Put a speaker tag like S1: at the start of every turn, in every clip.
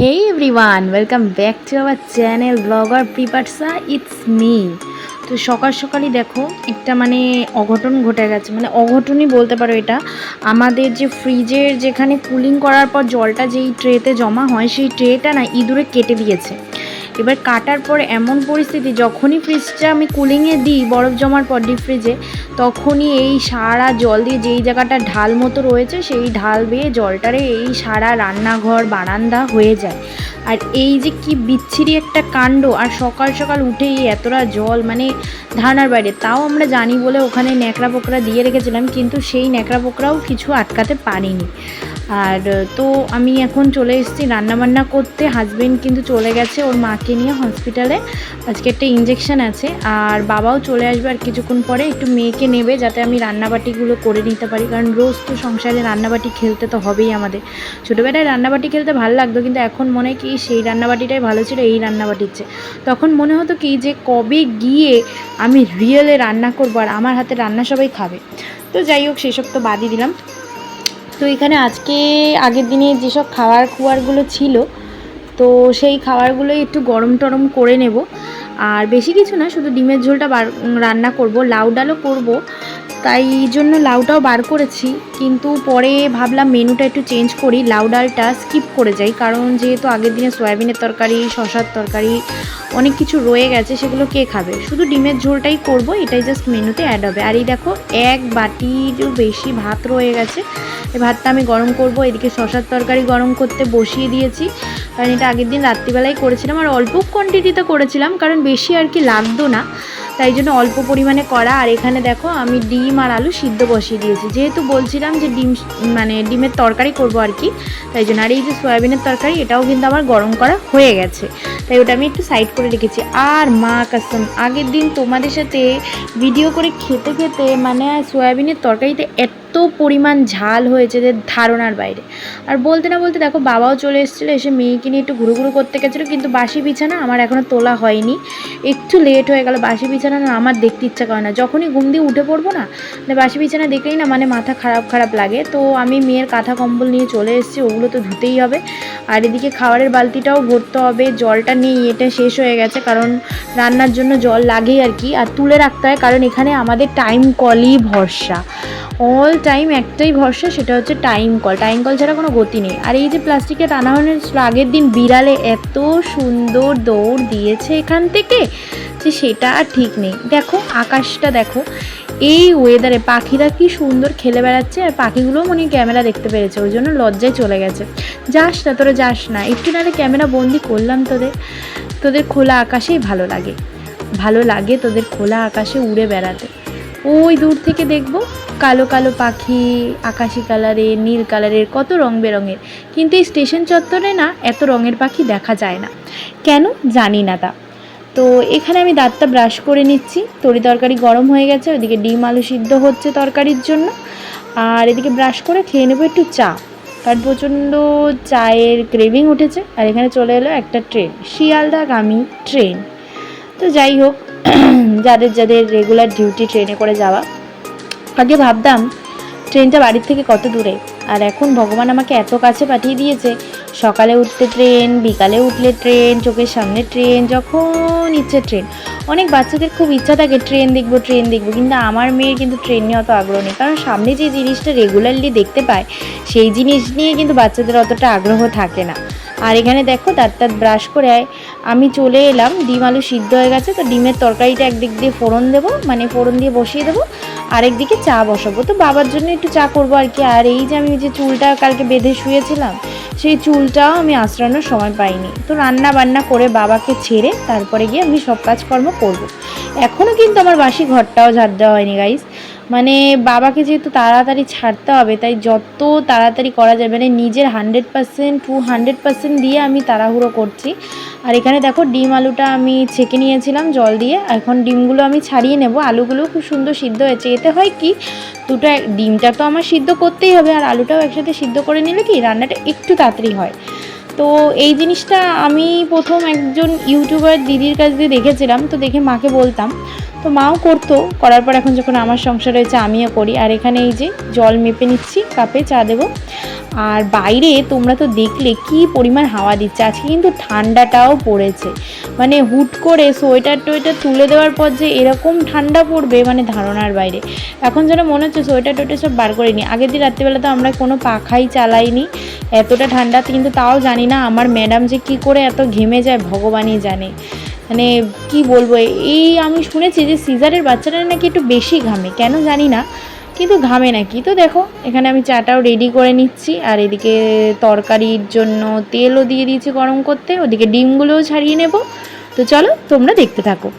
S1: Hey everyone, welcome back to our channel Vlogger Priparsa. It's me. তো সকাল সকালই দেখো একটা অঘটন ঘটে গেছে, অঘটনই বলতে পারো এটা। আমাদের যে ফ্রিজের যেখানে কুলিং করার পর জলটা যেই ট্রেতে জমা হয় সেই ট্রেটা না ইঁদুরে কেটে দিয়েছে। এবার কাটার পর এমন পরিস্থিতি, যখনই ফ্রিজটা আমি কুলিংয়ে দিই বরফ জমার পর ডিপ ফ্রিজে, তখনই এই সারা জল দিয়ে যেই জায়গাটা ঢাল মতো রয়েছে সেই ঢাল বেয়ে জলটারে এই সারা রান্নাঘর বারান্দা হয়ে যায়। আর এই যে কি বিচ্ছিরি একটা কাণ্ড, আর সকাল সকাল উঠেই এতটা জল ধারণার বাইরে। তাও আমরা জানি বলে ওখানে ন্যাকড়া পোকড়া দিয়ে রেখেছিলাম, কিন্তু সেই ন্যাকড়া পোকড়াও কিছু আটকাতে পারিনি। আর তো আমি এখন চলে এসেছি রান্নাবান্না করতে। হাজবেন্ড কিন্তু চলে গেছে ওর মাকে নিয়ে হসপিটালে, আজকে একটা ইঞ্জেকশন আছে। আর বাবাও চলে আসবে আর কিছুক্ষণ পরে, একটু মেয়েকে নেবে যাতে আমি রান্নাবাটিগুলো করে নিতে পারি, কারণ রোজ তো সংসারে রান্নাবাটি খেলতে তো হবেই আমাদের। ছোটোবেলায় রান্নাবাটি খেলতে ভালো লাগতো, কিন্তু এখন মনে হয় কি সেই রান্নাবাটিটাই ভালো ছিল এই রান্নাবাটির চেয়ে। তখন মনে হতো কি যে কবে গিয়ে আমি রিয়েলে রান্না করবো আর আমার হাতে রান্না সবাই খাবে। তো যাই হোক, সেসব তো বাদই দিলাম। তো এখানে আজকে আগের দিনে যেসব খাবারগুলো ছিল, তো সেই খাবারগুলো একটু গরম টরম করে নেব। আর বেশি কিছু না, শুধু ডিমের ঝোলটা রান্না করব, লাউ ডালও করব, তাই জন্য লাউটাও বার করেছি। কিন্তু পরে ভাবলাম মেনুটা একটু চেঞ্জ করি, লাউ ডালটা স্কিপ করে যাই, কারণ যেহেতু আগের দিনে সয়াবিনের তরকারি, শশার তরকারি অনেক কিছু রয়ে গেছে, সেগুলো কে খাবে। শুধু ডিমের ঝোলটাই করব, এটাই জাস্ট মেনুতে অ্যাড হবে। আর এই দেখো এক বাটিরও বেশি ভাত রয়ে গেছে, এই ভাতটা আমি গরম করব। এদিকে শশার তরকারি গরম করতে বসিয়ে দিয়েছি, কারণ এটা আগের দিন রাত্রিবেলায় করেছিলাম আর অল্প কোয়ান্টিটিতে করেছিলাম, কারণ বেশি আর কি লাগতো না, তাই জন্য অল্প পরিমাণে করা। আর এখানে দেখো আমি ডিম আর আলু সিদ্ধ বসিয়ে দিয়েছি, যেহেতু বলছিলাম যে ডিমের তরকারি করব আর কি, তাই জন্য। আর এই যে সয়াবিনের তরকারি, এটাও কিন্তু আমার গরম করা হয়ে গেছে, তাই ওটা আমি একটু সাইড করে রেখেছি। আর মা কাসম, আগের দিন তোমাদের সাথে ভিডিও করে খেতে খেতে সয়াবিনের তরকারিতে এত পরিমাণ ঝাল হয়েছে যে ধারণার বাইরে। আর বলতে না বলতে দেখো বাবাও চলে এসেছিলো, এসে মেয়েকে নিয়ে একটু ঘুরু করতে গেছিলো, কিন্তু বাসি বিছানা আমার এখনও তোলা হয়নি, একটু লেট হয়ে গেল। বাসি বিছানা না আমার দেখতে ইচ্ছা করে না, যখনই ঘুম দিয়ে উঠে পড়বো না বাসি বিছানা দেখলেই না মাথা খারাপ লাগে। তো আমি মেয়ের কাঁথা কম্বল নিয়ে চলে এসেছি, ওগুলো তো ধুতেই হবে। আর এদিকে খাবারের বালতিটাও ভরতে হবে, জলটা নেই, এটা শেষ হয়ে গেছে, কারণ রান্নার জন্য জল লাগেই আর কি। আর তুলে রাখতে হয়, কারণ এখানে আমাদের টাইম কলই ভরসা, অল টাইম একটাই ভরসা, সেটা হচ্ছে টাইম কল ছাড়া কোনো গতি নেই। আর এই যে প্লাস্টিকের রান্নাঘরের আগের দিন বিড়ালে এত সুন্দর দৌড় দিয়েছে এখান থেকে যে সেটা আর ঠিক নেই। দেখো আকাশটা দেখো, এই ওয়েদারে পাখিরা কি সুন্দর খেলে বেড়াচ্ছে, আর পাখিগুলোও ক্যামেরা দেখতে পেরেছে, ওই জন্য লজ্জায় চলে গেছে। যাস না তোরা, যাস না, একটু নাহলে ক্যামেরা বন্দি করলাম। তোদের খোলা আকাশেই ভালো লাগে তোদের খোলা আকাশে উড়ে বেড়াতে। ওই দূর থেকে দেখবো কালো কালো পাখি, আকাশি কালারের, নীল কালারের, কত রং বেরঙের, কিন্তু এই স্টেশন চত্বরে না এত রঙের পাখি দেখা যায় না, কেন জানি না তা। তো এখানে আমি দাঁতটা ব্রাশ করে নিচ্ছি, তরকারি গরম হয়ে গেছে, ওইদিকে ডিম আলু সিদ্ধ হচ্ছে তরকারির জন্য, আর এদিকে ব্রাশ করে খেয়ে নেবো একটু চা, কারণ প্রচণ্ড চায়ের ক্রেভিং উঠেছে। আর এখানে চলে এলো একটা ট্রেন, শিয়ালদাগামী ট্রেন। তো যাই হোক, যাদের রেগুলার ডিউটি ট্রেনে করে যাওয়া, আগে ভাবতাম ট্রেনটা বাড়ির থেকে কত দূরে, আর এখন ভগবান আমাকে এত কাছে পাঠিয়ে দিয়েছে। সকালে উঠতে ট্রেন, বিকালে উঠলে ট্রেন, চোখের সামনে ট্রেন, যখন ইচ্ছে ট্রেন। অনেক বাচ্চাদের খুব ইচ্ছা থাকে ট্রেন দেখবো, কিন্তু আমার মেয়ের কিন্তু ট্রেন নিয়ে অত আগ্রহ নেই, কারণ সামনে যে জিনিসটা রেগুলারলি দেখতে পায় সেই জিনিস নিয়ে কিন্তু বাচ্চাদের অতটা আগ্রহ থাকে না। আর এখানে দেখো দাঁত ব্রাশ করে আমি চলে এলাম, ডিম আলু সিদ্ধ হয়ে গেছে, তো ডিমের তরকারিটা একদিক দিয়ে ফোড়ন দেবো, ফোড়ন দিয়ে বসিয়ে দেবো, আরেকদিকে চা বসাবো। তো বাবার জন্য একটু চা করবো আর কি। আর এই যে আমি যে চুলটা কালকে বেঁধে শুয়েছিলাম, সেই চুলটাও আমি আঁচড়ানোর সময় পাইনি। তো রান্না বান্না করে বাবাকে ছেড়ে তারপরে গিয়ে আমি সব কাজকর্ম করব। এখনও কিন্তু আমার বাসি ঘরটাও ঝাড় দেওয়া হয়নি গাইস, বাবাকে যেহেতু তাড়াতাড়ি ছাড়তে হবে, তাই যত তাড়াতাড়ি করা যায়, নিজের 100% 200% দিয়ে আমি তাড়াহুড়ো করছি। আর এখানে দেখো ডিম আলুটা আমি ছেঁকে নিয়েছিলাম জল দিয়ে, এখন ডিমগুলো আমি ছাড়িয়ে নেব। আলুগুলো খুব সুন্দর সিদ্ধ হয়েছে, এতে হয় কি ডিমটা তো আমার সিদ্ধ করতেই হবে, আর আলুটাও একসাথে সিদ্ধ করে নিলে কি রান্নাটা একটু তাড়াতাড়ি হয়। তো এই জিনিসটা আমি প্রথম একজন ইউটিউবার দিদির কাছ দিয়ে দেখেছিলাম, তো দেখে মাকে বলতাম, তো মাও করতো, করার পর এখন যখন আমার সংসার হয়েছে আমিও করি। আর এখানে এই যে জল মেপে নিচ্ছি, কাপে চা দেবো। আর বাইরে তোমরা তো দেখলে কি পরিমাণ হাওয়া দিচ্ছে, আজকে কিন্তু ঠান্ডাটাও পড়েছে, মানে হুট করে সোয়েটার টোয়েটার তুলে দেওয়ার পর যে এরকম ঠান্ডা পড়বে মানে ধারণার বাইরে। এখন যেন মনে হচ্ছে সোয়েটার টোয়েটার সব বার করে নিই। আগের দিন রাত্রিবেলা তো আমরা কোনো পাখাই চালাইনি, এতটা ঠান্ডাতে, কিন্তু তাও জানি না আমার ম্যাডাম যে কী করে এত ঘেমে যায় ভগবানই জানে। মানে কি বলবো, এই আমি শুনেছি যে সিজারের বাচ্চারা নাকি একটু বেশি ঘামে, কেন জানি না, কিন্তু ঘামে নাকি। তো দেখো এখানে আমি চাটাও রেডি করে নিচ্ছি, আর এদিকে তরকারির জন্য তেলও দিয়ে দিয়েছি গরম করতে, ওদিকে ডিমগুলোও ছাড়িয়ে নেব। তো চলো তোমরা দেখতে থাকো।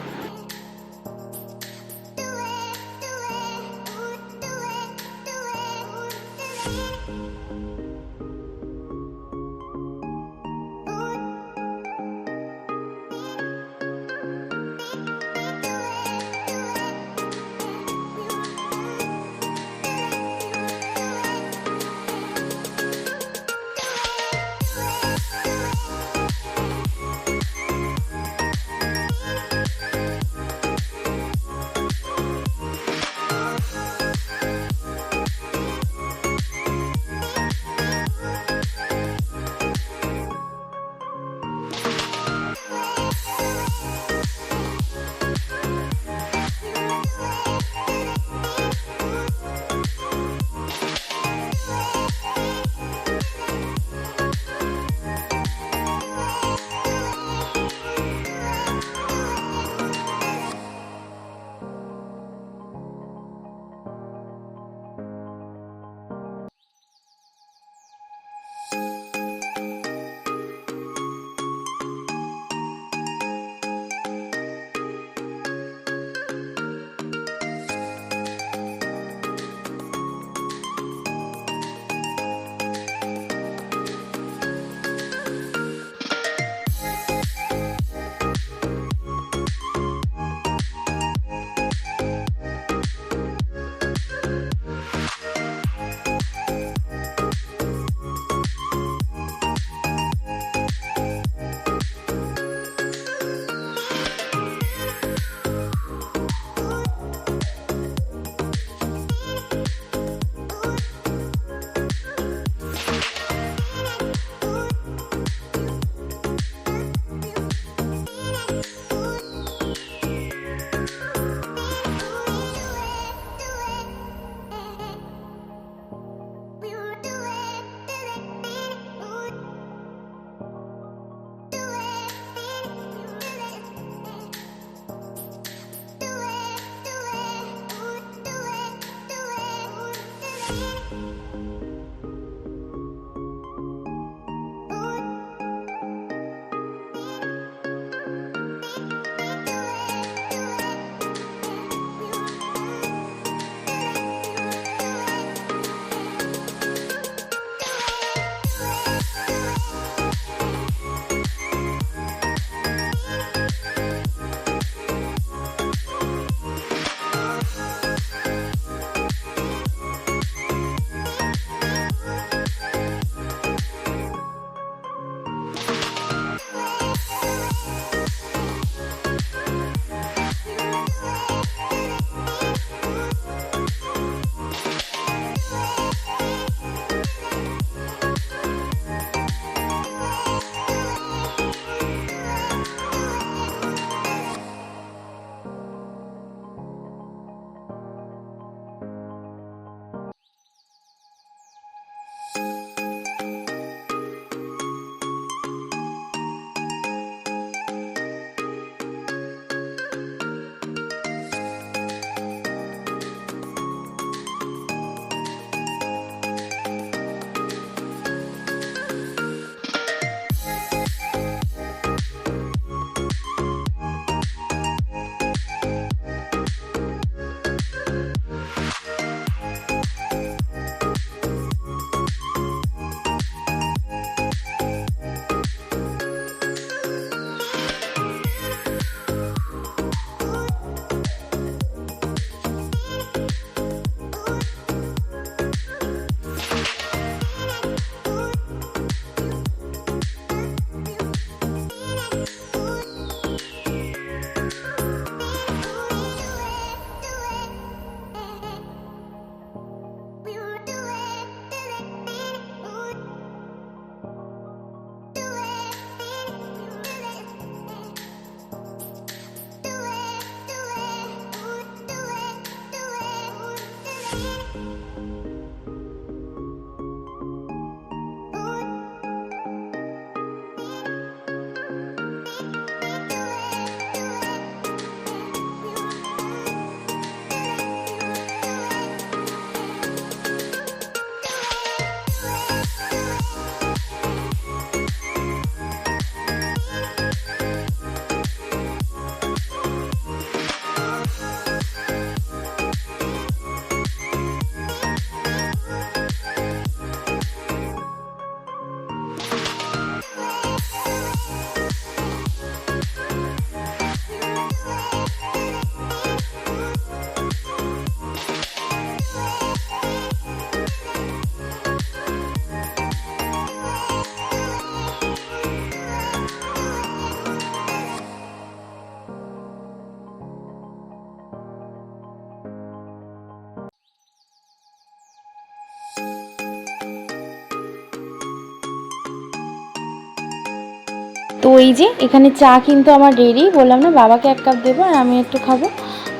S1: তো এই যে এখানে চা কিন্তু আমার রেডি, বললাম না বাবাকে 1 কাপ দেবো আর আমি একটু খাবো।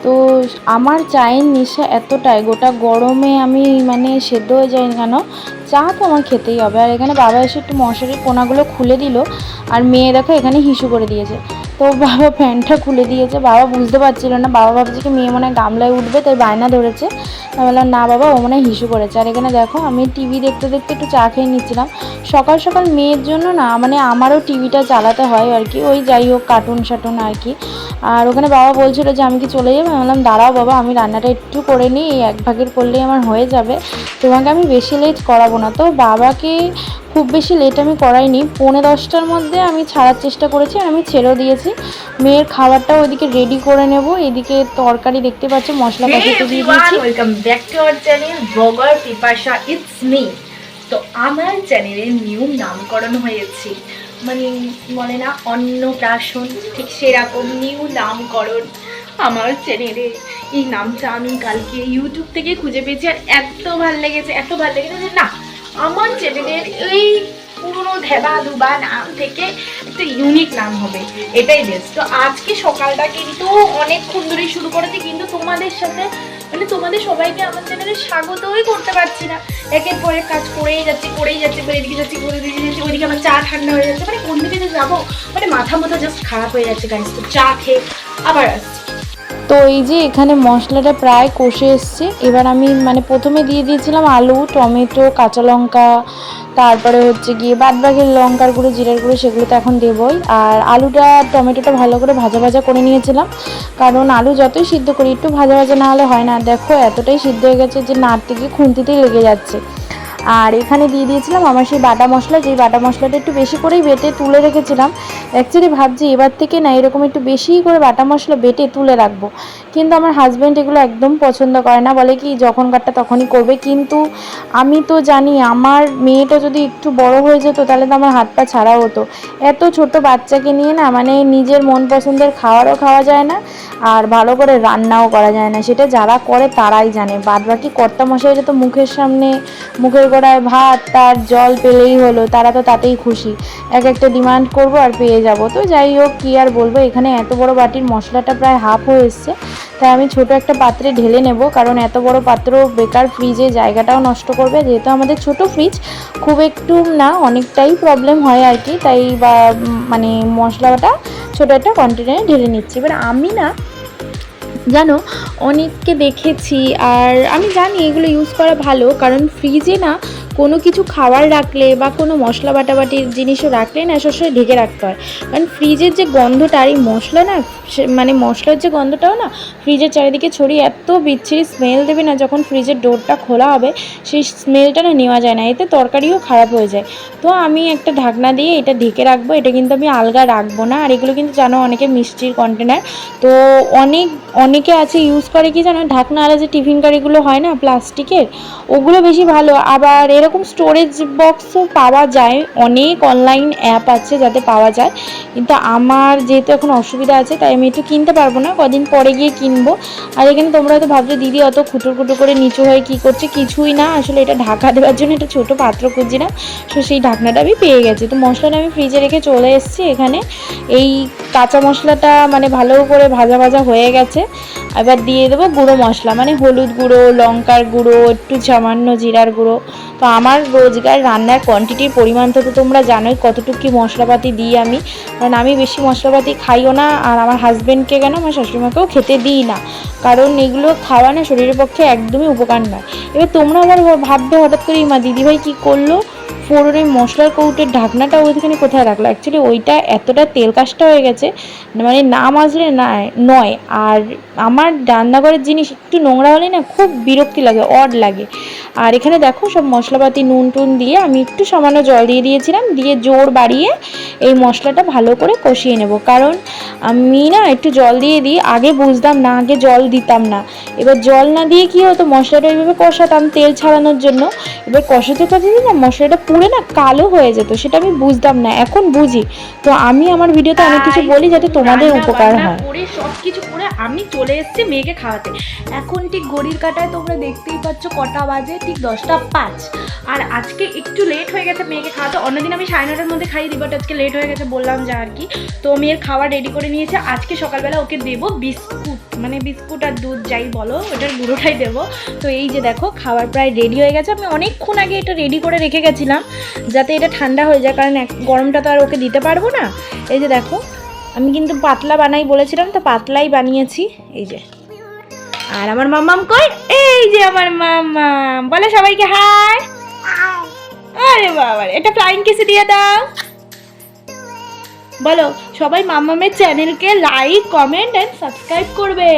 S1: তো আমার চায়ের নেশা এতটাই, গোটা গরমে আমি মানে সেদ্ধ হয়ে যাই কেন, চা তো আমার খেতেই হবে। আর এখানে বাবা এসে একটু মশারির কোনাগুলো খুলে দিল, আর মেয়ে দেখো এখানে হিসু করে দিয়েছে। তো বাবা ফ্যানটা খুলে দিয়েছে, বাবা বুঝতে পারছিল না, বাবা ভাবছে কি মেয়ে মনে হয় গামলায় উঠবে তাই বায়না ধরেছে। আমি বললাম না বাবা, ও মনে হয় হিসু করেছে। আর এখানে দেখো আমি টিভি দেখতে দেখতে একটু চা খেয়ে নিচ্ছিলাম। সকাল সকাল মেয়ের জন্য না মানে আমারও টিভিটা চালাতে হয় আর কি, ওই যাই হোক কার্টুন শাটুন আর কি। আর ওখানে বাবা বলছিল যে আমি কি চলে যাবো, আমি বললাম দাঁড়াও বাবা, আমি রান্নাটা একটু করে নিই, এই 1 ভাগের করলেই আমার হয়ে যাবে, তোমাকে আমি বেশি লেট করাবো না। তো বাবাকে খুব বেশি লেট আমি করাইনি, 9:45টার মধ্যে আমি ছাড়ার চেষ্টা করেছি, আর আমি ছেড়েও দিয়েছি। মেয়ের খাবারটাও ওইদিকে রেডি করে নেব, এদিকে তরকারি দেখতে পাচ্ছ মশলা কষাতে দিয়ে দিয়েছি।
S2: Welcome back to our channel blogger পিপাসা, ইটস মি। তো আমার চ্যানেলের নিউ নামকরণ হয়েছে, মানে বলে না অন্নপ্রাশন, ঠিক সেরকম নিউ নামকরণ আমার চ্যানেলে। এই নামটা আমি কালকে ইউটিউব থেকে খুঁজে পেয়েছি, আর এত ভালো লেগেছে, এত ভালো লেগেছে যে না, আমার চ্যানেলের এই পুরনো ধেবা দুবা নাম থেকে একটা ইউনিক নাম হবে, এটাই বেস্ট। তো আজকে সকালটা কিন্তু অনেকক্ষণ ধরেই শুরু করেছি, কিন্তু তোমাদের সাথে মানে তোমাদের সবাইকে আমার চ্যানেলে স্বাগতই করতে পারছি না। একের পর এক কাজ করেই যাচ্ছি, এদিকে যাচ্ছি, ওইদিকে আমার চা ঠান্ডা হয়ে যাচ্ছে, মানে কোন দিকে যে যাবো, মানে মাথা জাস্ট খারাপ হয়ে যাচ্ছে গাইস। তো চা খেয়ে আবার আসছি।
S1: তো এই যে এখানে মশলাটা প্রায় কষে এসছে, এবার আমি মানে প্রথমে দিয়ে দিয়েছিলাম আলু, টমেটো, কাঁচা লঙ্কা, তারপরে হচ্ছে গিয়ে বাদবাকি লঙ্কার গুঁড়ো, জিরার গুঁড়ো, সেগুলো তো এখন দেবই। আর আলুটা টমেটোটা ভালো করে ভাজা ভাজা করে নিয়েছিলাম, কারণ আলু যতই সিদ্ধ করি একটু ভাজা ভাজা না হলে হয় না। দেখো এতটাই সিদ্ধ হয়ে গেছে যে নাড়তে গিয়ে খুন্তিতেই লেগে যাচ্ছে। আর এখানে দিয়ে দিয়েছিলাম আমার সেই বাটা মশলা, যেই বাটা মশলাটা একটু বেশি করেই বেটে তুলে রেখেছিলাম। অ্যাকচুয়ালি ভাবছি এবার থেকে না এরকম একটু বেশি করে বাটা মশলা বেটে তুলে রাখবো, কিন্তু আমার হাজব্যান্ড এগুলো একদম পছন্দ করে না, বলে কি যখন কাটটা তখনই করবে। কিন্তু আমি তো জানি আমার মেয়েটা যদি একটু বড় হয়ে যেত তাহলে তো আমার হাত পা ছাড়া হতো। এত ছোট বাচ্চাকে নিয়ে না মানে নিজের মন পছন্দের খাবারও খাওয়া যায় না, আর ভালো করে রান্নাও করা যায় না, সেটা যারা করে তারাই জানে। বাদ বাকি কর্তামশাইরা তো মুখের সামনে মুখের গোড়ায় ভাত তার জল পেলেই হলো, তারা তো তাতেই খুশি, এক একটা ডিমান্ড করব আর পেয়ে যাব। তো যাই হোক কী আর বলবো, এখানে এত বড় বাটির মশলাটা প্রায় হাফ হয়ে এসছে, তাই আমি ছোট একটা পাত্রে ঢেলে নেব, কারণ এত বড় পাত্র বেকার ফ্রিজে জায়গাটাও নষ্ট করবে, যেহেতু আমাদের ছোট ফ্রিজ, খুব একটু না অনেকটাই প্রবলেম হয় আর কি, তাই বা মানে মশলাটা ছোট একটা কন্টেনারে ঢেলে নিচ্ছি। এবার আমি না জানো অনেককে দেখেছি, আর আমি জানি এগুলো ইউজ করা ভালো, কারণ ফ্রিজে না কোনো কিছু খাবার রাখলে বা কোনো মশলা বাটাবাটির জিনিসও রাখলে না সবসময় ঢেকে রাখতে হয়, কারণ ফ্রিজের যে গন্ধটা, আর এই মশলা না মানে মশলার যে গন্ধটাও না ফ্রিজের চারিদিকে ছড়িয়ে এত বিচ্ছিরি স্মেল দেবে না, যখন ফ্রিজের ডোরটা খোলা হবে সেই স্মেলটা না নেওয়া যায় না, এতে তরকারিও খারাপ হয়ে যায়। তো আমি একটা ঢাকনা দিয়ে এটা ঢেকে রাখবো, এটা কিন্তু আমি আলগা রাখবো না। আর এগুলো কিন্তু জানো অনেকে মিষ্টির কন্টেনার, তো অনেকে আছে ইউজ করে কি জানো, ঢাকনাওয়ালা যে টিফিন কারিগুলো হয় না প্লাস্টিকের, ওগুলো বেশি ভালো। আবার এরকম স্টোরেজ বক্সও পাওয়া যায়, অনেক অনলাইন অ্যাপ আছে যাতে পাওয়া যায়, কিন্তু আমার যেহেতু এখন অসুবিধা আছে তাই আমি একটু কিনতে পারবো না, কদিন পরে গিয়ে কিনবো। আর এখানে তোমরা হয়তো ভাবছো দিদি অত খুঁটো খুঁটো করে নিচু হয়ে কী করছে, কিছুই না, আসলে এটা ঢাকা দেওয়ার জন্য একটা ছোটো পাত্র খুঁজছিলাম, সো সেই ঢাকনাটা আমি পেয়ে গেছি। তো মশলাটা আমি ফ্রিজে রেখে চলে এসেছি। এখানে এই কাঁচা মশলাটা মানে ভালো করে ভাজা ভাজা হয়ে গেছে, এবার দিয়ে দেবো গুঁড়ো মশলা, মানে হলুদ গুঁড়ো, লঙ্কার গুঁড়ো, একটু সামান্য জিরার গুঁড়ো। তো আমার রোজগার রান্নার কোয়ান্টিটির পরিমাণ তো তোমরা জানোই কতটুকু কী মশলাপাতি দিই আমি, কারণ আমি বেশি মশলাপাতি খাইও না, আর আমার হাজব্যান্ডকে কেন আমার শাশুড়িমাকেও খেতে দিই না, কারণ এগুলো খাওয়া না শরীরের পক্ষে একদমই উপকার নয়। এবার তোমরা আবার ভাববে হঠাৎ করে মা দিদিভাই কী করলো, ফোড়নের মশলার কৌটের ঢাকনাটা ওইখানে কোথায় রাখলো, অ্যাকচুয়ালি ওইটা এতটা তেল কাজটা হয়ে গেছে, মানে না মাজলে নয়। আর আমার রান্নাঘরের জিনিস একটু নোংরা হলে না খুব বিরক্তি লাগে, অড লাগে। আর এখানে দেখো সব মশলাপাতি নুন টুন দিয়ে আমি একটু সামান্য জল দিয়ে দিয়েছিলাম, দিয়ে জোর বাড়িয়ে এই মশলাটা ভালো করে কষিয়ে নেব, কারণ আমি না একটু জল দিয়ে দিই, আগে বুঝতাম না, আগে জল দিতাম না, এবার জল না দিয়ে কী হতো মশলাটা এইভাবে কষাতাম তেল ছাড়ানোর জন্য, এবার কষাতে কষাতে না মশলাটা পুরো না কালো হয়ে যেত, সেটা আমি বুঝতাম না, এখন বুঝি। তো আমি আমার ভিডিওতে অনেক কিছু বলি যাতে তোমাদের উপকার হয়।
S2: করে সব কিছু করে আমি চলে এসেছি মেয়েকে খাওয়াতে। এখন ঠিক ঘড়ির কাঁটায় তোমরা দেখতেই পাচ্ছ কটা বাজে, ঠিক 10:05। আর আজকে একটু লেট হয়ে গেছে মেয়েকে খাওয়াতে। অন্যদিন আমি 9:30টার মধ্যে খাইয়ে দিই, বাট আজকে লেট হয়ে গেছে, বললাম যা আর কি। তো মেয়ের খাওয়া রেডি করে নিয়েছে। আজকে সকালবেলা ওকে দেবো বিস্কুট, মানে বিস্কুট আর দুধ যাই বলো, ওটার গুঁড়োটাই দেবো। তো এই যে দেখো খাবার প্রায় রেডি হয়ে গেছে। আমি অনেকক্ষণ আগে এটা রেডি করে রেখে গেছিলাম যাতে এটা ঠান্ডা হয়ে যায়, কারণ গরমটা তো আর ওকে দিতে পারবো না। এই যে দেখো আমি কিন্তু পাতলা বানাই বলেছিলাম, তো পাতলাই বানিয়েছি। এই যে, আর আমার মাম্মাম কই? এই যে আমার মাম্মাম, বলে সবাইকে হাই। আরে বাবা, এটা ফ্লাইং কিস দিয়ে দাও। বলো সবাই মাম্মামের চ্যানেলকে লাইক, কমেন্ট এন্ড সাবস্ক্রাইব করবে।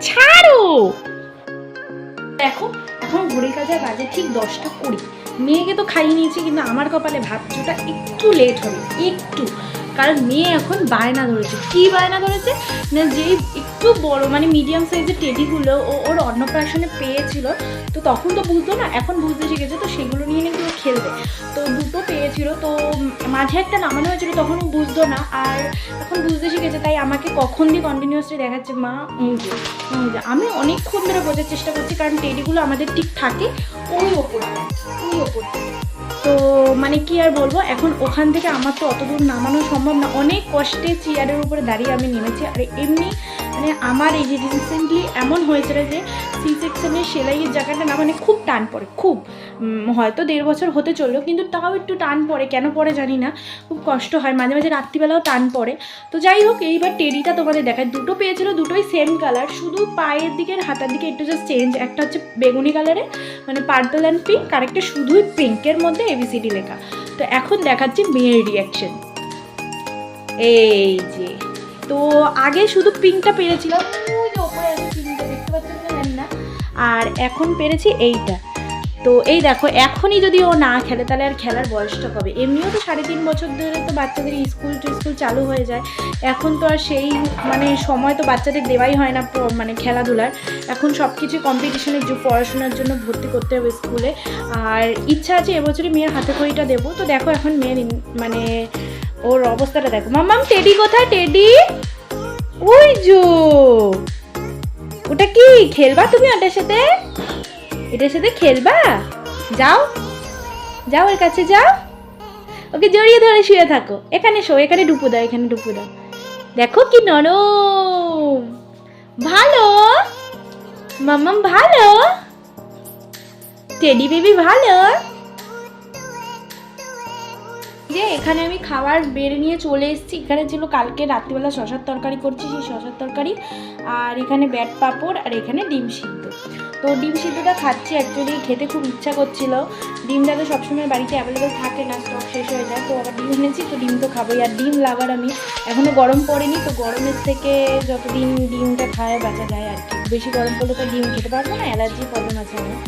S2: ছাড়ো। দেখো এখন ঘড়ির কাছে বাজে ঠিক 10:20। মেয়েকে তো খাইয়ে নিয়েছি, কিন্তু আমার কপালে ভাতটা একটু লেট হবে, একটু। কারণ মেয়ে এখন বায়না ধরেছে। কি বায়না ধরেছে না, যেই একটু বড় মানে মিডিয়াম সাইজের টেডিগুলো ওর অন্নপ্রাশনে পেয়েছিল, তো তখন তো বুঝতো না, এখন বুঝতে শিখেছে। তো সেগুলো নিয়ে কিন্তু ও খেলবে। তো দুটো পেয়েছিল, তো মাঝে একটা নামানো হয়েছিল, তখন ও বুঝতো না, আর এখন বুঝতে শিখেছে। তাই আমাকে কখন দিয়ে কন্টিনিউয়াসলি দেখাচ্ছে, মা এই যে। আমি অনেকক্ষণ ধরে বোঝার চেষ্টা করছি, কারণ টেডিগুলো আমাদের ঠিক থাকে ওই ওপরে। তো মানে কি আর বলবো, এখন ওখান থেকে আমার তো অত দূর নামানো সম্ভব না। অনেক কষ্টে চেয়ারের উপরে দাঁড়িয়ে আমি নেমেছি। আর এমনি মানে আমার এই যে রিসেন্টলি এমন হয়েছিল যে সি সেকশনের সেলাইয়ের জায়গাটা না মানে খুব টান পড়ে, খুব হয়তো 1.5 বছর হতে চললো, কিন্তু তাও একটু টান পড়ে, কেন পড়ে জানি না, খুব কষ্ট হয়। মাঝে মাঝে রাত্রিবেলাও টান পড়ে। তো যাই হোক, এইবার টেডিটা তোমাদের দেখায়। দুটো পেয়েছিল, দুটোই সেম কালার, শুধু পায়ের দিকের হাতার দিকে একটু জাস্ট চেঞ্জ। একটা হচ্ছে বেগুনি কালারে মানে পার্পল অ্যান্ড পিঙ্ক, আর একটা শুধুই পিঙ্কের মধ্যে ABCD লেখা। তো এখন দেখাচ্ছি মেয়ের রিয়াকশন। এই যে, তো আগে শুধু পিঙ্কটা পেরেছিলাম, ওই যে ওপরে আছে পিঙ্কটা, দেখতে পাচ্ছেন না জানি না। আর এখন পেরেছি এইটা। তো এই দেখো, এখনই যদি ও না খেলে তাহলে আর খেলার বয়সটা কবে? এমনিও তো 3.5 বছর ধরে তো বাচ্চাদের স্কুল চালু হয়ে যায়। এখন তো আর সেই মানে সময় তো বাচ্চাদের দেওয়াই হয় না মানে খেলাধুলার। এখন সব কিছু কম্পিটিশনের পড়াশোনার জন্য ভর্তি করতে হবে স্কুলে। আর ইচ্ছা আছে এবছরই মেয়ের হাতে খড়িটা দেবো। তো দেখো এখন মেয়ের মানে ওর অবস্থাটা দেখো। মাম্মাম টেডি কোথায়? টেডি ওই যো, ওটা কি খেলবা তুমি? ওটার সাথে, এটার সাথে খেলবা? যাও যাও, এর কাছে যাও, ওকে জড়িয়ে ধরে শুয়ে থাকো। এখানে শো, এখানে ডুপু দাও, এখানে ডুপু দাও। দেখো কি নরম, ভালো মাম্মাম, ভালো টেডি বেবি, ভালো। যে এখানে আমি খাবার বেড়ে নিয়ে চলে এসেছি। এখানে ছিল কালকে রাত্রিবেলা শশার তরকারি করছি, সেই শশার তরকারি, আর এখানে ব্যাট পাঁপড়, আর এখানে ডিম সিদ্ধ। তো ডিম সিদ্ধটা খাচ্ছি, অ্যাকচুয়ালি খেতে খুব ইচ্ছা করছিল। ডিমটা তো সবসময় বাড়িতে অ্যাভেলেবেল থাকে না, স্টক শেষ হয়ে যায়। তো আবার ডিম এনেছি, তো ডিম তো খাবোই। আর ডিম লাভার আমি, এখনও গরম পড়েনি, তো গরমের থেকে যতদিন ডিমটা খায় বাঁচা যায় আর কি। বেশি গরম পড়লে তো ডিম খেতে পারবো না, অ্যালার্জি প্রবলেম আছে আমার।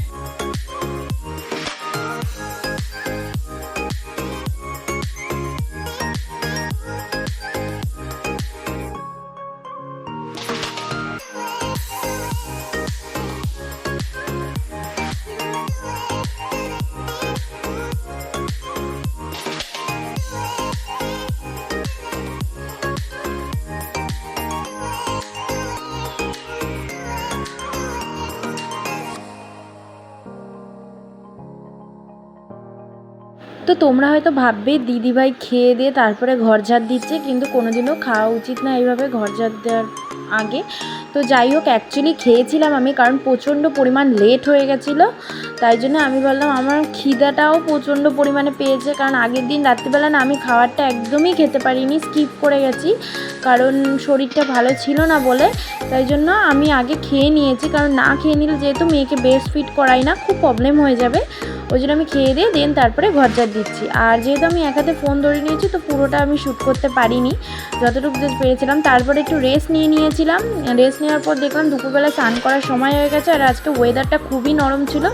S2: তো তোমরা হয়তো ভাববে দিদিভাই খেয়ে দিয়ে তারপরে ঘর ঝাড় দিচ্ছে, কিন্তু কোনোদিনও খাওয়া উচিত না এইভাবে ঘর ঝাড় দেওয়ার আগে। তো যাই হোক, অ্যাকচুয়ালি খেয়েছিলাম আমি, কারণ প্রচণ্ড পরিমাণ লেট হয়ে গেছিলো। তাই জন্য আমি বললাম, আমার খিদাটাও প্রচণ্ড পরিমাণে পেয়েছে, কারণ আগের দিন রাত্রিবেলা না আমি খাবারটা একদমই খেতে পারিনি, স্কিপ করে গেছি, কারণ শরীরটা ভালো ছিল না বলে। তাই জন্য আমি আগে খেয়ে নিয়েছি, কারণ না খেয়ে নিলে যেহেতু মেয়েকে ব্রেস্ট ফিড করাই না, খুব প্রবলেম হয়ে যাবে। ওই জন্য আমি খেয়ে দিয়ে দেন তারপরে ঘর ঝাড় দিচ্ছি। আর যেহেতু আমি এক হাতে ফোন ধরে নিয়েছি, তো পুরোটা আমি শ্যুট করতে পারিনি, যতটুকু পেরেছিলাম। তারপরে একটু রেস্ট নিয়ে নিয়েছিলাম। রেস্ট নেওয়ার পর দেখলাম দুপুরবেলা স্নান করার সময় হয়ে গেছে, আর আজকে ওয়েদারটা খুবই নরম ছিল।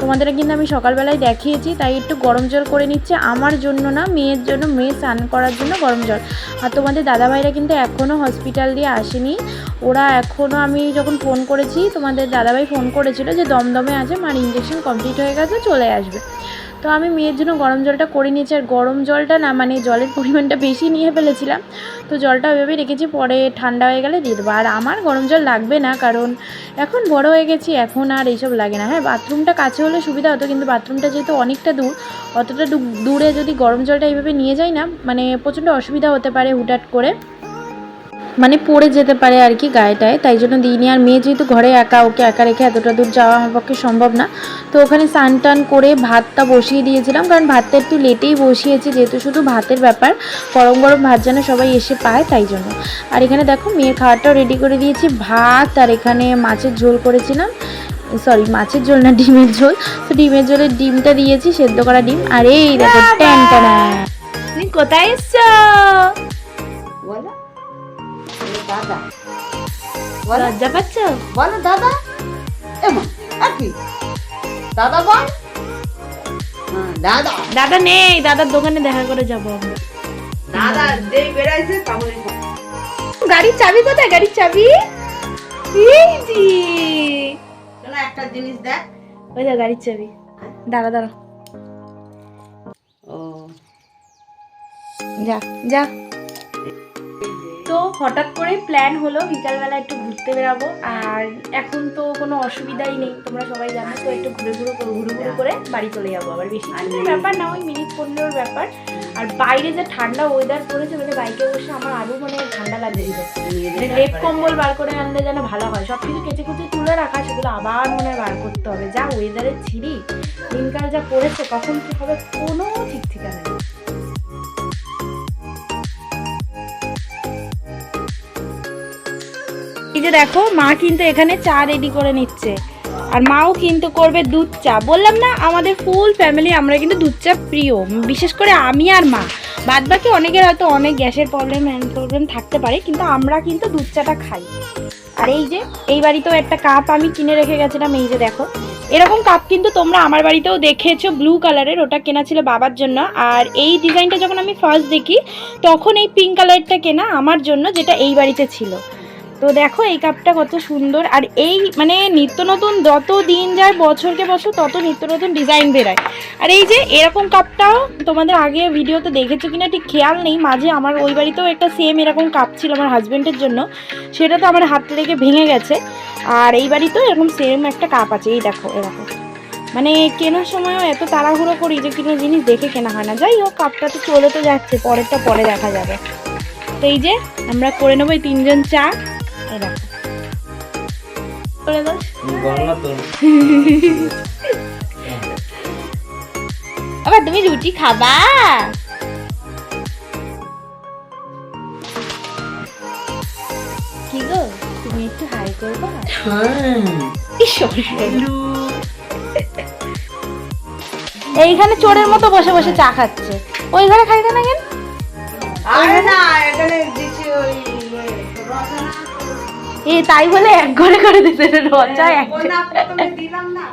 S2: তোমাদের কিন্তু আমি সকালবেলায় দেখিয়েছি, তাই একটু গরম জল করে নিচ্ছে, আমার জন্য না, মেয়ের জন্য, মেয়ে স্নান করার জন্য গরম জল। আর তোমাদের দাদাভাইরা কিন্তু এখনও হসপিটাল দিয়ে আসেনি, ওরা এখনও, আমি যখন ফোন করেছি তোমাদের দাদাভাই ফোন করেছিল যে দমদমে আছে, মার ইঞ্জেকশন কমপ্লিট হয়ে গেছে, চলে আসবে।
S1: তো আমি মেয়ের জন্য গরম জলটা করে নিয়েছি। আর গরম জলটা না মানে জলের পরিমাণটা বেশি নিয়ে ফেলেছিলাম, তো জলটা ওইভাবেই রেখেছি, পরে ঠান্ডা হয়ে গেলে দিয়ে দেবো। আর আমার গরম জল লাগবে না, কারণ এখন বড় হয়ে গেছি, এখন আর এইসব লাগে না। হ্যাঁ, বাথরুমটা কাছে হলে সুবিধা হতো, কিন্তু বাথরুমটা যেহেতু অনেকটা দূর, অতটা দূরে যদি গরম জলটা এইভাবে নিয়ে যাই না, মানে প্রচণ্ড অসুবিধা হতে পারে, হুটহাট করে মানে পড়ে যেতে পারে আর কি গায়েটায়, তাই জন্য দিইনি। আর মেয়ে যেহেতু ঘরে একা, ওকে একা রেখে এতটা দূর যাওয়া আমার পক্ষে সম্ভব না। তো ওখানে স্নান টান করে ভাতটা বসিয়ে দিয়েছিলাম, কারণ ভাতটা একটু লেটেই বসিয়েছি, যেহেতু শুধু ভাতের ব্যাপার, গরম গরম ভাত যেন সবাই এসে পায় তাই জন্য। আর এখানে দেখো মেয়ের খাবারটাও রেডি করে দিয়েছি, ভাত আর এখানে মাছের ঝোল করেছিলাম, সরি মাছের ঝোল না, ডিমের ঝোল। তো ডিমের ঝোলের ডিমটা দিয়েছি, সেদ্ধ করা ডিম। আর এই দেখো ট্যান টানা, তুমি কোথায় এসছো?
S3: বলো দাদা,
S1: লজ্জা পাচ্ছ?
S3: বলো দাদা। এমন আর কি দাদা বল। দাদা
S1: দাদা নেই, দাদার দোকানে দেখা করে যাবো আমরা।
S3: দাদা যেই বেড়াইছে তাহলে
S1: গাড়ির চাবি কোথায়? গাড়ির চাবি এই যে,
S3: চলো একটা জিনিস দেখ।
S1: ওই যা গাড়ির চাবি। দাঁড়া দাঁড়া,
S3: ও
S1: যা যা। তো হঠাৎ করে প্ল্যান হলো বিকালবেলা একটু ঘুরতে বেরাবো, আর এখন তো কোনো অসুবিধাই নেই, তোমরা সবাই জানো। তো একটু ঘুরে করে বাড়ি চলে যাবো। আবার বেশি দিনের ব্যাপার না, ওই মিনিট 15 ব্যাপার। আর বাইরে যে ঠান্ডা ওয়েদার পড়েছে, মানে বাইকে বসে আমার আরও মানে ঠান্ডা লাগছে। লেপ কম্বল বার করে আনলে যেন ভালো হয়, সব কিছু কেচে কুচে তুলে রাখা, সেগুলো আবার মনে হয় বার করতে হবে। যা ওয়েদারের ছিঁড়ি, দিনকাল যা পড়েছে, কখন কী হবে কোনো ঠিক ঠিকানা নেই। এই যে দেখো, মা কিন্তু এখানে চা রেডি করে নিচ্ছে, আর মাও কিন্তু করবে দুধ চা। বললাম না, আমাদের ফুল ফ্যামিলি আমরা কিন্তু দুধ চা প্রিয়, বিশেষ করে আমি আর মা। বাদ বাকি অনেকের হয়তো অনেক গ্যাসের প্রবলেম, হ্যান্ড প্রবলেম থাকতে পারে, কিন্তু আমরা কিন্তু দুধ চাটা খাই। আর এই যে এই বাড়িতেও একটা কাপ আমি কিনে রেখে গেছিলাম, এই যে দেখো এরকম কাপ কিন্তু তোমরা আমার বাড়িতেও দেখেছো, ব্লু কালারের, ওটা কেনা ছিল বাবার জন্য। আর এই ডিজাইনটা যখন আমি ফার্স্ট দেখি, তখন এই পিঙ্ক কালারটা কেনা আমার জন্য, যেটা এই বাড়িতে ছিল। তো দেখো এই কাপটা কত সুন্দর। আর এই মানে নিত্য নতুন যত দিন যায়, বছরকে বছর তত নিত্য নতুন ডিজাইন বেরোয়। আর এই যে এরকম কাপটাও তোমাদের আগে ভিডিওতে দেখেছো কিনা ঠিক খেয়াল নেই, মাঝে আমার ওই বাড়িতেও একটা সেম এরকম কাপ ছিল আমার হাজব্যান্ডের জন্য, সেটা তো আমার হাত লেগে ভেঙে গেছে। আর এই বাড়িতেও এরকম সেম একটা কাপ আছে, এই দেখো এরকম। মানে কেনার সময়ও এত তাড়াহুড়ো করি যে কোনো জিনিস দেখে কেনা হয় না। যাই হোক, কাপটা তো চলে তো যাচ্ছে, পরেরটা পরে দেখা যাবে। তো এই যে আমরা করে নেবো এই 3 জন চা। আবার তুমি রুটি খাবা? কি গো, তুমি একটু হাই করবা? এইখানে চোরের মতো বসে বসে চা খাচ্ছে, ওই ঘরে খাইতে না কেন?
S3: আরে না, এখানে দিছি ওই
S1: এ তাই বলে এক ঘরে করে দিতে রচা এক।
S3: দিলাম না।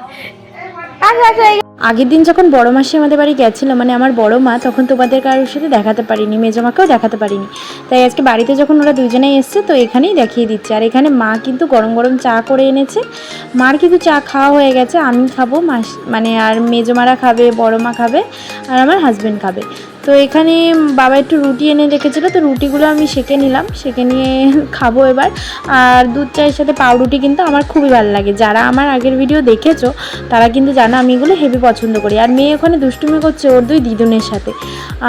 S1: আগের দিন যখন বড় মাসি আমাদের বাড়ি গেছিলো, মানে আমার বড় মা, তখন তোমাদের কারোর সাথে দেখাতে পারিনি, মেজমাকেও দেখাতে পারিনি। তাই আজকে বাড়িতে যখন ওরা দুজনেই এসছে, তো এখানেই দেখিয়ে দিচ্ছে। আর এখানে মা কিন্তু গরম গরম চা করে এনেছে, মার কিন্তু চা খাওয়া হয়ে গেছে, আমি খাবো, মানে আর মেজমারা খাবে, বড় মা খাবে, আর আমার হাজব্যান্ড খাবে। তো এখানে বাবা একটু রুটি এনে রেখেছিলো, তো রুটিগুলো আমি সেঁকে নিলাম, সেঁকে নিয়ে খাবো এবার। আর দুধ চায়ের সাথে পাউরুটি কিন্তু আমার খুবই ভালো লাগে, যারা আমার আগের ভিডিও দেখেছো তারা কিন্তু জানো আমি এগুলো হেভি পছন্দ করি। আর মেয়ে ওখানে দুষ্টুমি করছে ওর 2 দিদুনের সাথে।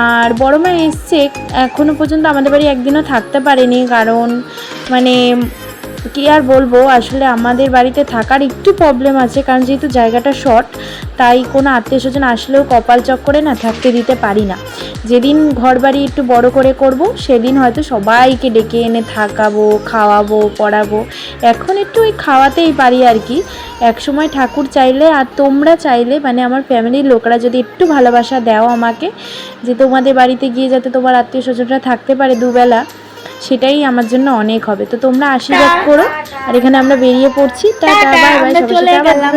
S1: আর বড় মা এসছে, এখনও পর্যন্ত আমাদের বাড়ি একদিনও থাকতে পারেনি, কারণ মানে কি আর বলবো, আসলে আমাদের বাড়িতে থাকার একটু প্রবলেম আছে, কারণ যেহেতু জায়গাটা শর্ট, তাই কোনো আত্মীয় স্বজন আসলেও কপাল চক্করে না থাকতে দিতে পারি না। যেদিন ঘর বাড়ি একটু বড় করে করব, সেদিন হয়তো সবাইকে ডেকে এনে থাকাবো, খাওয়াবো, পড়াবো। এখন একটু ওই খাওয়াতেই পারি আর কি। একসময় ঠাকুর চাইলে আর তোমরা চাইলে, মানে আমার ফ্যামিলির লোকরা যদি একটু ভালোবাসা দাও আমাকে, যে তোমাদের বাড়িতে গিয়ে যাতে তোমার আত্মীয় স্বজনরা থাকতে পারে দুবেলা, সেটাই আমার জন্য অনেক হবে। তো তোমরা আশীর্বাদ করো। আর এখানে আমরা বেরিয়ে পড়ছি, টাটা বাই বাই, চলে গেলাম,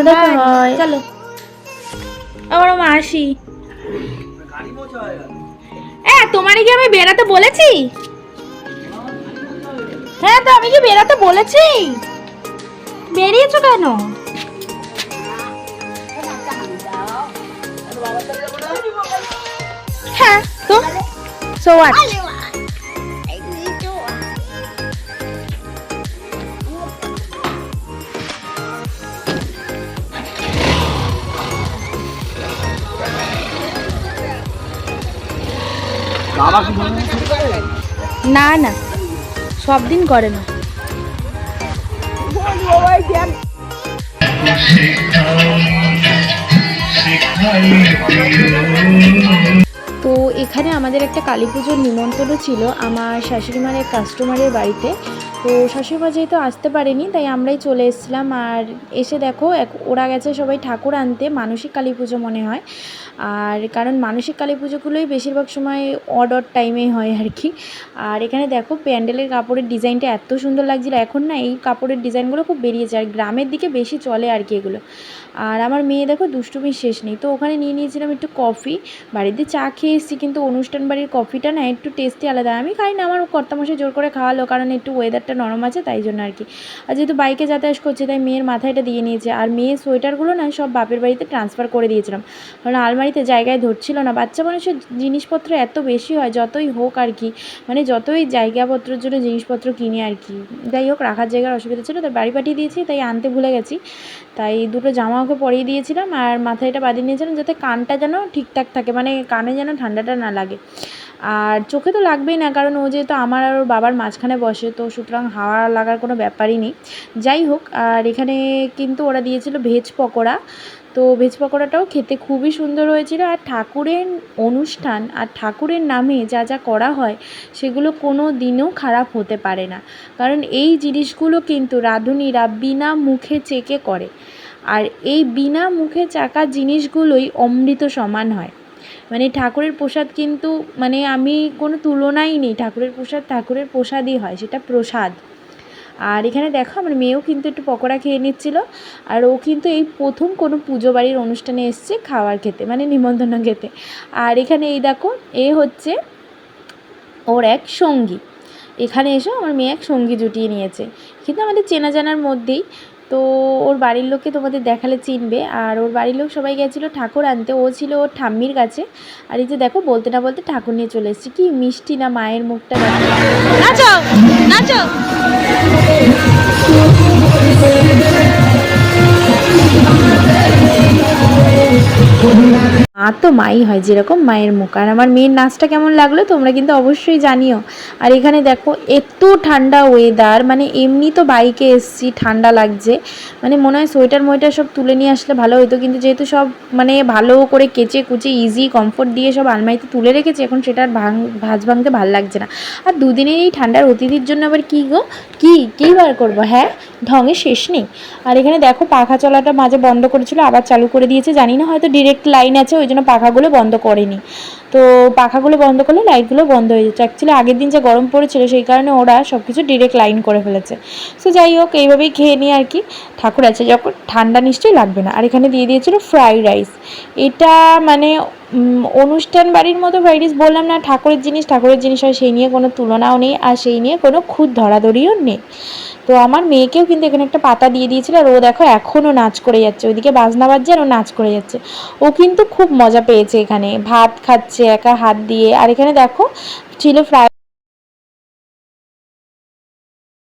S1: চলো আবার মা আসি। তোমারে কি আমি বেরাতে বলেছি? হ্যাঁ, তো আমি কি বেরাতে বলেছি? বেরিয়েছো কেন? So what. না না, সব দিন করে না। তো এখানে আমাদের একটা কালী পুজোর নিমন্ত্রণও ছিল আমার শাশুড়ি মার এক কাস্টমারের বাড়িতে। তো শাশুড়িমা যেহেতু আসতে পারেনি তাই আমরাই চলে এসেছিলাম। আর এসে দেখো ওরা গেছে সবাই ঠাকুর আনতে, মানসিক কালী পুজো মনে হয়। আর কারণ মানসিক কালী পুজোগুলোই বেশিরভাগ সময় অড টাইমেই হয় আর কি। আর এখানে দেখো প্যান্ডেলের কাপড়ের ডিজাইনটা এত সুন্দর লাগছিল। এখন না এই কাপড়ের ডিজাইনগুলো খুব বেরিয়েছে, আর গ্রামের দিকে বেশি চলে আর কি এগুলো। আর আমার মেয়ে দেখো দুষ্টুমির শেষ নেই। তো ওখানে নিয়ে নিয়েছিলাম একটু কফি, বাড়িতে চা খেয়ে এসেছি, কিন্তু অনুষ্ঠান বাড়ির কফিটা না একটু টেস্টি আলাদা। আমি খাই না, আমার কর্তামশাই জোর করে খাওয়ালো, কারণ একটু ওয়েদারটা নরম আছে তাই জন্য আর কি। আর যেহেতু বাইকে যাতায়াত করছে তাই মেয়ের মাথায় এটা দিয়ে নিয়েছে। আর মেয়ের সোয়েটারগুলো না সব বাপের বাড়িতে ট্রান্সফার করে দিয়েছিলাম, কারণ আলমারিতে জায়গায় ধরছিল না। বাচ্চা মানুষের জিনিসপত্র এত বেশি হয় যতই হোক আর কি, মানে যতই জায়গাপত্রের জন্য জিনিসপত্র কিনে আর কি, যাই হোক রাখার জায়গার অসুবিধা ছিল তাই বাড়ি পাঠিয়ে দিয়েছি, তাই আনতে ভুলে গেছি। তাই দুটো জামা ওকে পরিয়ে দিয়েছিলাম আর মাথায় এটা বাঁধিয়ে নিয়েছিলাম যাতে কানটা যেন ঠিকঠাক থাকে, মানে কানে যেন ঠান্ডাটা না লাগে। আর চোখে তো লাগবেই না, কারণ ও যেহেতু আমার আর ওর বাবার মাঝখানে বসে, তো সুতরাং হাওয়া লাগার কোনো ব্যাপারই নেই। যাই হোক, আর এখানে কিন্তু ওরা দিয়েছিল ভেজ পকোড়া। তো ভেজ পকোড়াটাও খেতে খুবই সুন্দর হয়েছিল। আর ঠাকুরের অনুষ্ঠান আর ঠাকুরের নামে যা যা করা হয় সেগুলো কোনো দিনও খারাপ হতে পারে না, কারণ এই জিনিসগুলো কিন্তু রাঁধুনিরা বিনা মুখে চেকে করে। আর এই বিনা মুখে চাকা জিনিসগুলোই অমৃত সমান হয়। মানে ঠাকুরের প্রসাদ কিন্তু মানে আমি কোনো তুলনাই নেই, ঠাকুরের প্রসাদ ঠাকুরের প্রসাদই হয়, সেটা প্রসাদ। আর এখানে দেখো আমার মেয়েও কিন্তু একটু পকোড়া খেয়ে নিচ্ছিল। আর ও কিন্তু এই প্রথম কোনো পুজো বাড়ির অনুষ্ঠানে এসছে খাবার খেতে, মানে নিমন্ত্রণ খেতে। আর এখানে এই দেখো এ হচ্ছে ওর এক সঙ্গী, এখানে এসেও আমার মেয়ে এক সঙ্গী জুটিয়ে নিয়েছে, কিন্তু আমাদের চেনা জানার মধ্যেই। তো ওর বাড়ির লোককে তোমাদের দেখালে চিনবে। আর ওর বাড়ির লোক সবাই গেছিলো ঠাকুর আনতে, ও ছিল ওর ঠাম্মির কাছে। আর এই যে দেখো বলতে না বলতে ঠাকুর নিয়ে চলে এসেছি, কি মিষ্টি না মায়ের মুখটা। নাচো নাচো। মা তো মাই হয়, যেরকম মায়ের মুখ। আর আমার মেয়ের নাচটা কেমন লাগলো তোমরা কিন্তু অবশ্যই জানিও। আর এখানে দেখো এত ঠান্ডা ওয়েদার, মানে এমনি তো বাইকে এসছি ঠান্ডা লাগছে, মানে মনে হয় সোয়েটার মোয়েটার সব তুলে নিয়ে আসলে ভালো হতো, কিন্তু যেহেতু সব মানে ভালো করে কেচে কুচে ইজি কমফোর্ট দিয়ে সব আলমারিতে তুলে রেখেছি, এখন সেটা আর ভাঁজ ভাঙতে ভাল লাগছে না। আর দুদিনের এই ঠান্ডার অতিথির জন্য আবার কী গো কী বার করবো, হ্যাঁ ঢঙে শেষ নেই। আর এখানে দেখো পাখা চলাটা মাঝে বন্ধ করেছিল, আবার চালু করে দিয়েছে, জানি না হয়তো ডিরেক্ট লাইন আছে ওই জন্য পাখাগুলো বন্ধ করেনি। তো পাখাগুলো বন্ধ করলে লাইটগুলো বন্ধ হয়ে যাচ্ছে। অ্যাকচুয়ালি আগের দিন যে গরম পড়েছিল সেই কারণে ওরা সব কিছু ডিরেক্ট লাইন করে ফেলেছে। সো যাই হোক এইভাবেই খেয়ে নিই আর কি, ঠাকুর আছে যখন ঠান্ডা নিশ্চয়ই লাগবে না। আর এখানে দিয়ে দিয়েছিল ফ্রাইড রাইস, এটা মানে অনুষ্ঠান বাড়ির মতো ফ্রাইড রাইস, বললাম না ঠাকুরের জিনিস হয়, সেই নিয়ে কোনো তুলনাও নেই আর সেই নিয়ে কোনো খুদ ধরাধরিও নেই। তো আমার মেয়েকেও কিন্তু এখানে একটা পাতা দিয়ে দিয়েছিল, আর ও দেখো এখনও নাচ করে যাচ্ছে, ওইদিকে বাজনা বাজছে আর ও নাচ করে যাচ্ছে। ও কিন্তু খুব মজা পেয়েছে, এখানে ভাত খাচ্ছে একা হাত দিয়ে। আর এখানে দেখো ছিল ফ্রাই